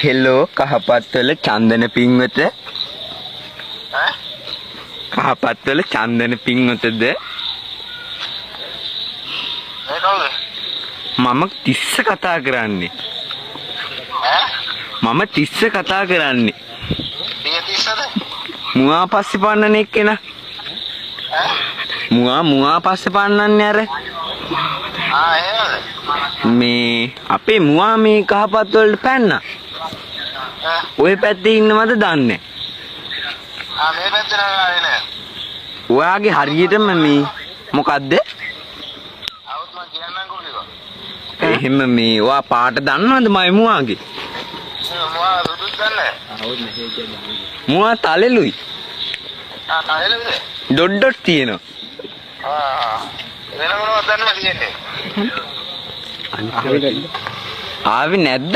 hello කහපත්වල Chandana පින්වත කහපත්වල Chandana පින්වතද මම තිස්ස කතා කරන්නේ මම තිස්ස කතා කරන්නේ මුවා පස්සේ පන්නන එක්කෙන මුවා පස්සේ පන්නන්නේ අර මේ අපේ මුවා මේ කහපත් වලට පැන්නා ඔය පැත්තේ ඉන්නවද දන්නේ මේ පැත්තේ නෑ ඔයාගේ හරියටම මේ මොකද්ද આવුත් මම කියන්නම්කෝ කිව්වා එහෙම මේ ඔයා පාට දන්නවද මයි මුවාගේ මුවා දුදුත් දන්නේ මුවා තලෙලුයි තලෙලුද ඩොට් ඩොට් තියෙනවා වෙන මොනවද දන්නවද කියන්නේ ආවේ නැද්ද